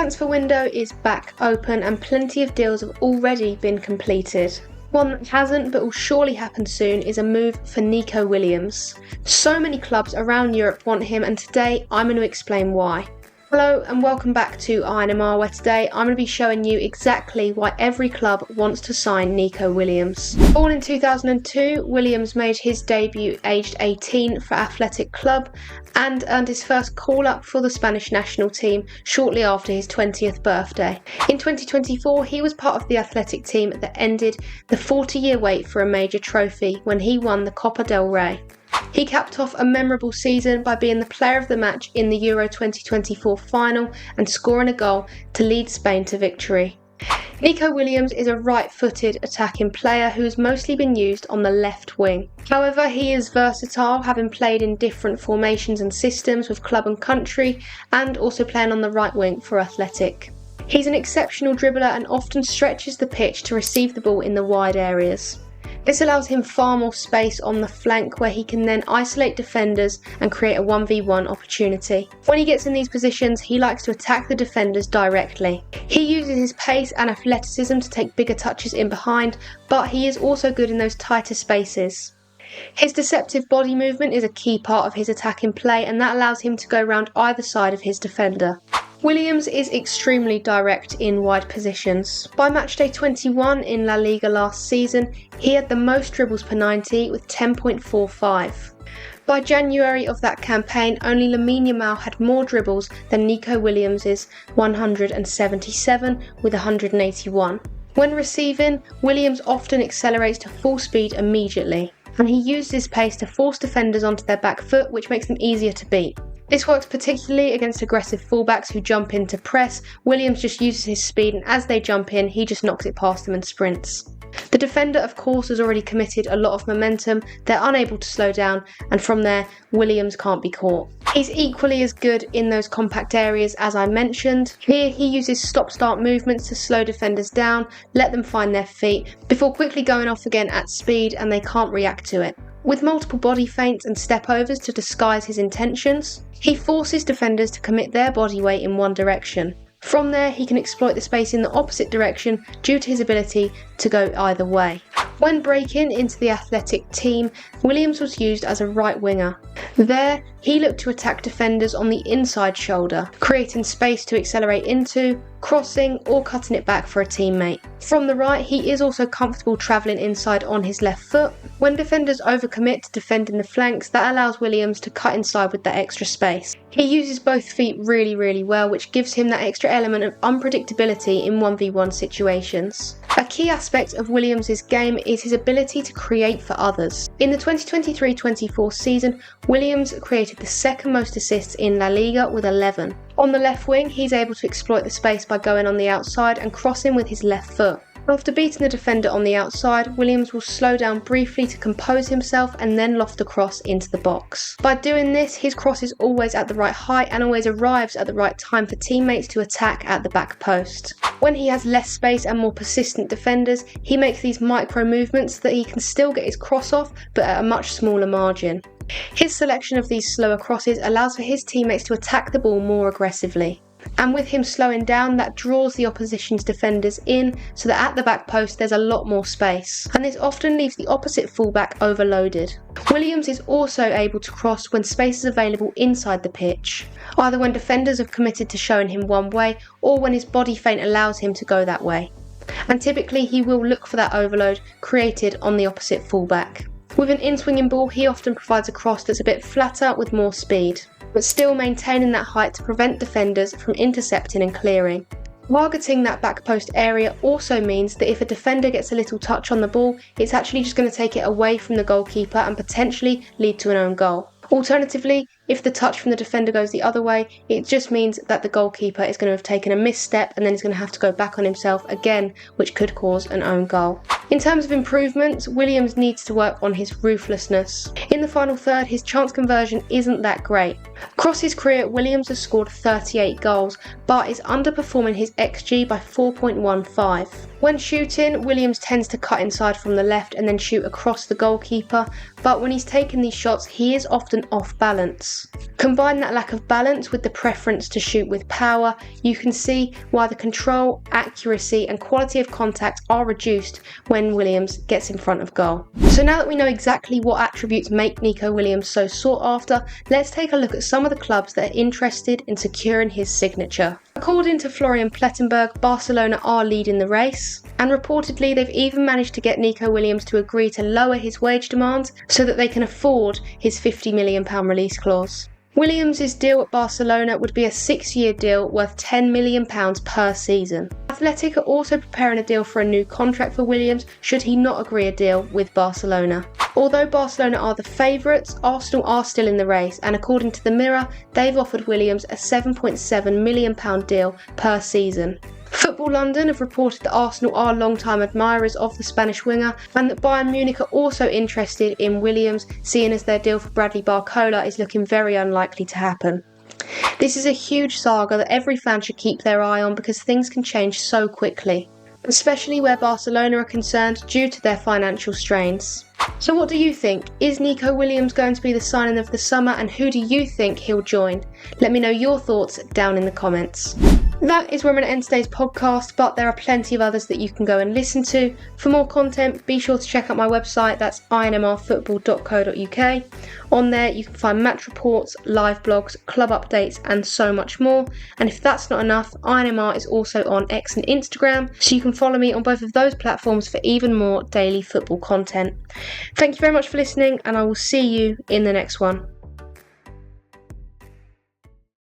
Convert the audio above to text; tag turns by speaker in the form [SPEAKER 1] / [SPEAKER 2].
[SPEAKER 1] transfer window is back open and plenty of deals have already been completed. One that hasn't but will surely happen soon is a move for Nico Williams. So many clubs around Europe want him, and today I'm going to explain why. Hello and welcome back to INMR, where today I'm going to be showing you exactly why every club wants to sign Nico Williams. Born in 2002, Williams made his debut aged 18 for Athletic Club and earned his first call-up for the Spanish national team shortly after his 20th birthday. In 2024, he was part of the Athletic team that ended the 40-year wait for a major trophy when he won the Copa del Rey. He capped off a memorable season by being the player of the match in the Euro 2024 final and scoring a goal to lead Spain to victory. Nico Williams is a right-footed attacking player who has mostly been used on the left wing. However, he is versatile, having played in different formations and systems with club and country, and also playing on the right wing for Athletic. He's an exceptional dribbler and often stretches the pitch to receive the ball in the wide areas. This allows him far more space on the flank, where he can then isolate defenders and create a 1v1 opportunity. When he gets in these positions, he likes to attack the defenders directly. He uses his pace and athleticism to take bigger touches in behind, but he is also good in those tighter spaces. His deceptive body movement is a key part of his attacking play, and that allows him to go around either side of his defender. Williams is extremely direct in wide positions. By matchday 21 in La Liga last season, he had the most dribbles per 90 with 10.45. By January of that campaign, only Lamine Yamal had more dribbles than Nico Williams' 177 with 181. When receiving, Williams often accelerates to full speed immediately, and he uses his pace to force defenders onto their back foot, which makes them easier to beat. This works particularly against aggressive fullbacks who jump in to press. Williams just uses his speed, and as they jump in, he just knocks it past them and sprints. The defender, of course, has already committed a lot of momentum. They're unable to slow down, and from there, Williams can't be caught. He's equally as good in those compact areas as I mentioned. Here, he uses stop-start movements to slow defenders down, let them find their feet, before quickly going off again at speed, and they can't react to it. With multiple body feints and step-overs to disguise his intentions, he forces defenders to commit their body weight in one direction. From there, he can exploit the space in the opposite direction due to his ability to go either way. When breaking into the Athletic team, Williams was used as a right winger. There, he looked to attack defenders on the inside shoulder, creating space to accelerate into, crossing or cutting it back for a teammate. From the right, he is also comfortable travelling inside on his left foot. When defenders overcommit to defending the flanks, that allows Williams to cut inside with that extra space. He uses both feet really well, which gives him that extra element of unpredictability in 1v1 situations. A key aspect of Williams' game is his ability to create for others. In the 2023-24 season, Williams created the second most assists in La Liga with 11. On the left wing, he's able to exploit the space by going on the outside and crossing with his left foot. After beating the defender on the outside, Williams will slow down briefly to compose himself and then loft the cross into the box. By doing this, his cross is always at the right height and always arrives at the right time for teammates to attack at the back post. When he has less space and more persistent defenders, he makes these micro movements so that he can still get his cross off, but at a much smaller margin. His selection of these slower crosses allows for his teammates to attack the ball more aggressively. And with him slowing down, that draws the opposition's defenders in, so that at the back post there's a lot more space. And this often leaves the opposite fullback overloaded. Williams is also able to cross when space is available inside the pitch, either when defenders have committed to showing him one way, or when his body feint allows him to go that way. And typically he will look for that overload created on the opposite fullback. With an in-swinging ball, he often provides a cross that's a bit flatter with more speed, but still maintaining that height to prevent defenders from intercepting and clearing. Targeting that back post area also means that if a defender gets a little touch on the ball, it's actually just going to take it away from the goalkeeper and potentially lead to an own goal. Alternatively, if the touch from the defender goes the other way, it just means that the goalkeeper is going to have taken a misstep and then he's going to have to go back on himself again, which could cause an own goal. In terms of improvements, Williams needs to work on his ruthlessness. In the final third, his chance conversion isn't that great. Across his career, Williams has scored 38 goals, but is underperforming his XG by 4.15. When shooting, Williams tends to cut inside from the left and then shoot across the goalkeeper, but when he's taken these shots, he is often off balance. Combine that lack of balance with the preference to shoot with power, you can see why the control, accuracy and quality of contact are reduced when Williams gets in front of goal. So now that we know exactly what attributes make Nico Williams so sought after, let's take a look at some of the clubs that are interested in securing his signature. According to Florian Plettenberg, Barcelona are leading the race, and reportedly they've even managed to get Nico Williams to agree to lower his wage demands so that they can afford his £50 million release clause. Williams' deal at Barcelona would be a 6-year deal worth £10 million per season. Athletic are also preparing a deal for a new contract for Williams should he not agree a deal with Barcelona. Although Barcelona are the favourites, Arsenal are still in the race, and according to the Mirror, they've offered Williams a £7.7 million deal per season. Football London have reported that Arsenal are long-time admirers of the Spanish winger and that Bayern Munich are also interested in Williams, seeing as their deal for Bradley Barcola is looking very unlikely to happen. This is a huge saga that every fan should keep their eye on because things can change so quickly, especially where Barcelona are concerned due to their financial strains. So what do you think? Is Nico Williams going to be the signing of the summer, and who do you think he'll join? Let me know your thoughts down in the comments. That is where I'm going to end today's podcast, but there are plenty of others that you can go and listen to. For more content, be sure to check out my website, that's inmrfootball.co.uk. On there you can find match reports, live blogs, club updates and so much more. And if that's not enough, INMR is also on X and Instagram, so you can follow me on both of those platforms for even more daily football content. Thank you very much for listening, and I will see you in the next one.